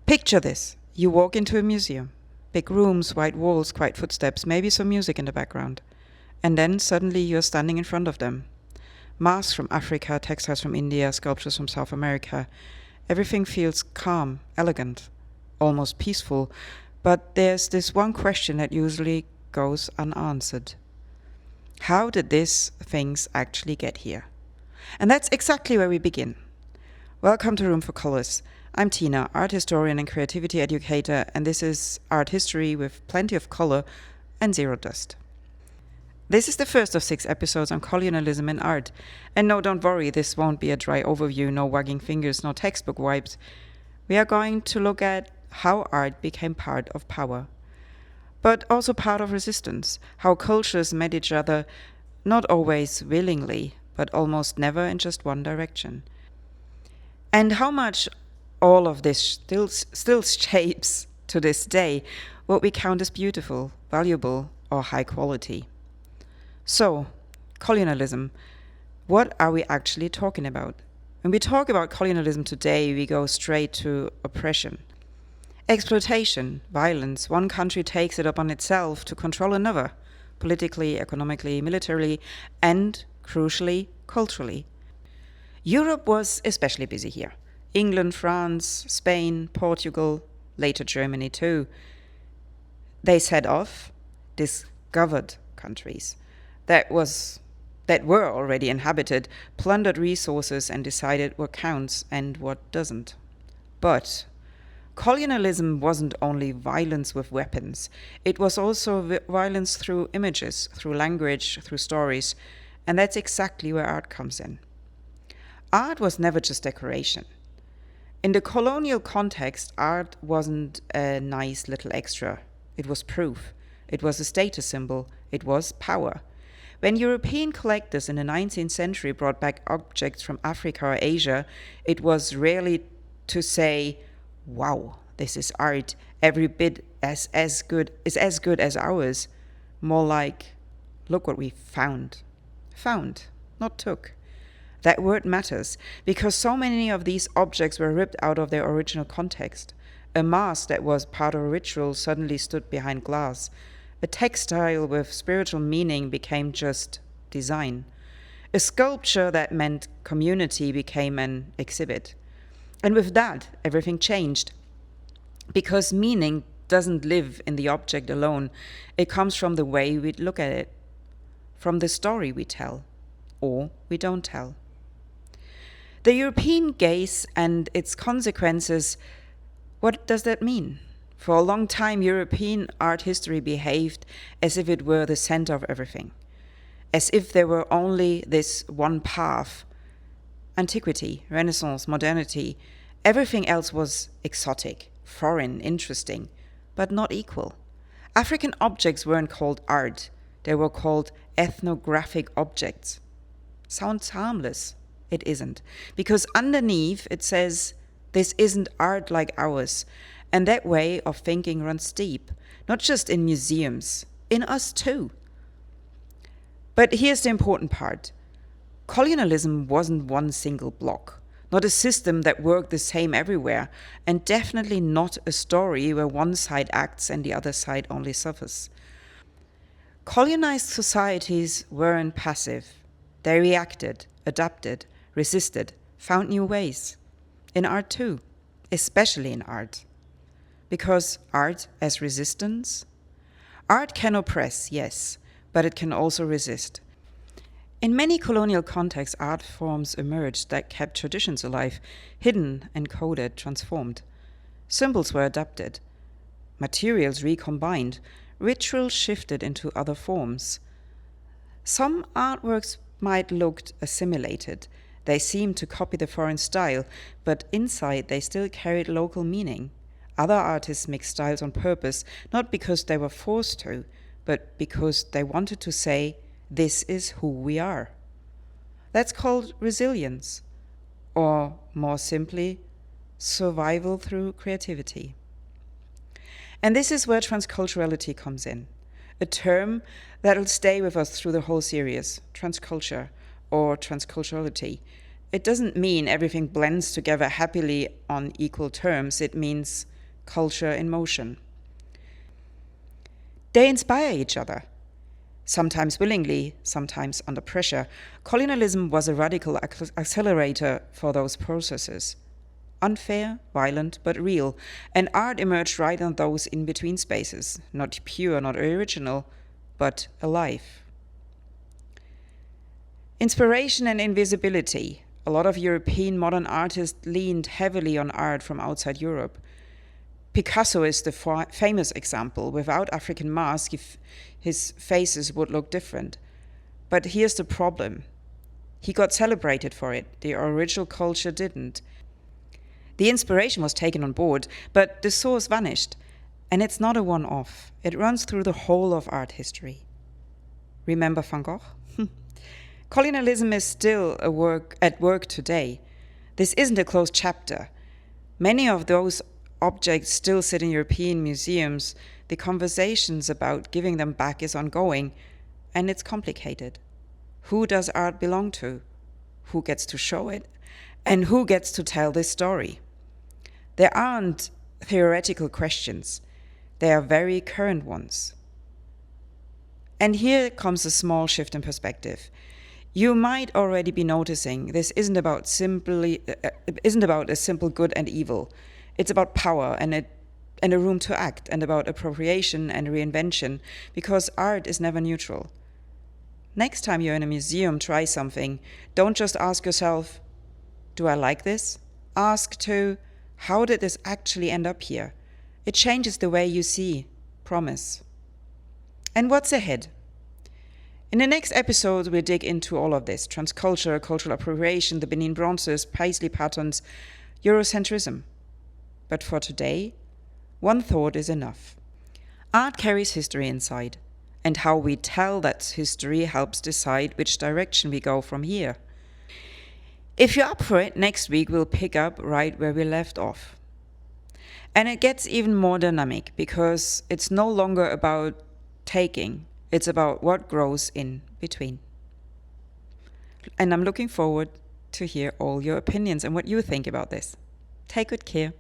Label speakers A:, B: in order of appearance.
A: Picture this. You walk into a museum. Big rooms, white walls, quiet footsteps, maybe some music in the background. And then suddenly you're standing in front of them. Masks from Africa, textiles from India, sculptures from South America. Everything feels calm, elegant, almost peaceful. But there's this one question that usually goes unanswered. How did these things actually get here? And that's exactly where we begin. Welcome to Room for Colors. I'm Tina, art historian and creativity educator, and this is art history with plenty of color and zero dust. This is the first of 6 episodes on colonialism and art. And no, don't worry, this won't be a dry overview, no wagging fingers, no textbook vibes. We are going to look at how art became part of power, but also part of resistance, how cultures met each other, not always willingly, but almost never in just one direction. And how much all of this still shapes, to this day, what we count as beautiful, valuable, or high quality. So, colonialism, what are we actually talking about? When we talk about colonialism today, we go straight to oppression. Exploitation, violence, one country takes it upon itself to control another, politically, economically, militarily, and, crucially, culturally. Europe was especially busy here. England, France, Spain, Portugal, later Germany too. They set off, discovered countries that were already inhabited, plundered resources and decided what counts and what doesn't. But colonialism wasn't only violence with weapons. It was also violence through images, through language, through stories. And that's exactly where art comes in. Art was never just decoration. In the colonial context, art wasn't a nice little extra. It was proof. It was a status symbol. It was power. When European collectors in the 19th century brought back objects from Africa or Asia, it was rarely to say, wow, this is art, every bit as good as ours. More like, look what we found. Found, not took. That word matters, because so many of these objects were ripped out of their original context. A mask that was part of a ritual suddenly stood behind glass. A textile with spiritual meaning became just design. A sculpture that meant community became an exhibit. And with that, everything changed. Because meaning doesn't live in the object alone. It comes from the way we look at it, from the story we tell, or we don't tell. The European gaze and its consequences, what does that mean? For a long time, European art history behaved as if it were the center of everything, as if there were only this one path. Antiquity, Renaissance, modernity, everything else was exotic, foreign, interesting, but not equal. African objects weren't called art, they were called ethnographic objects. Sounds harmless. It isn't. Because underneath it says, this isn't art like ours. And that way of thinking runs deep, not just in museums, in us too. But here's the important part. Colonialism wasn't one single block, not a system that worked the same everywhere, and definitely not a story where one side acts and the other side only suffers. Colonized societies weren't passive. They reacted, adapted, resisted, found new ways. In art too, especially in art. Because art as resistance? Art can oppress, yes, but it can also resist. In many colonial contexts, art forms emerged that kept traditions alive, hidden, encoded, transformed. Symbols were adapted, materials recombined, rituals shifted into other forms. Some artworks might look assimilated. They seemed to copy the foreign style, but inside they still carried local meaning. Other artists mixed styles on purpose, not because they were forced to, but because they wanted to say, this is who we are. That's called resilience, or more simply, survival through creativity. And this is where transculturality comes in, a term that'll stay with us through the whole series, transculture or transculturality. It doesn't mean everything blends together happily on equal terms. It means culture in motion. They inspire each other, sometimes willingly, sometimes under pressure. Colonialism was a radical accelerator for those processes. Unfair, violent, but real, and art emerged right on those in-between spaces, not pure, not original, but alive. Inspiration and invisibility. A lot of European modern artists leaned heavily on art from outside Europe. Picasso is the famous example. Without African masks, his faces would look different. But here's the problem. He got celebrated for it. The original culture didn't. The inspiration was taken on board, but the source vanished. And it's not a one-off. It runs through the whole of art history. Remember Van Gogh? Colonialism is still at work today. This isn't a closed chapter. Many of those objects still sit in European museums. The conversations about giving them back is ongoing, and it's complicated. Who does art belong to? Who gets to show it? And who gets to tell this story? There aren't theoretical questions. They are very current ones. And here comes a small shift in perspective. You might already be noticing this isn't about a simple good and evil. It's about power and a room to act, and about appropriation and reinvention, because art is never neutral. Next time you're in a museum, try something. Don't just ask yourself, do I like this? Ask too, how did this actually end up here? It changes the way you see. Promise. And what's ahead? In the next episode, we'll dig into all of this: transculture, cultural appropriation, the Benin bronzes, paisley patterns, Eurocentrism. But for today, one thought is enough. Art carries history inside, and how we tell that history helps decide which direction we go from here. If you're up for it, next week we'll pick up right where we left off. And it gets even more dynamic, because it's no longer about taking, it's about what grows in between. And I'm looking forward to hear all your opinions and what you think about this. Take good care.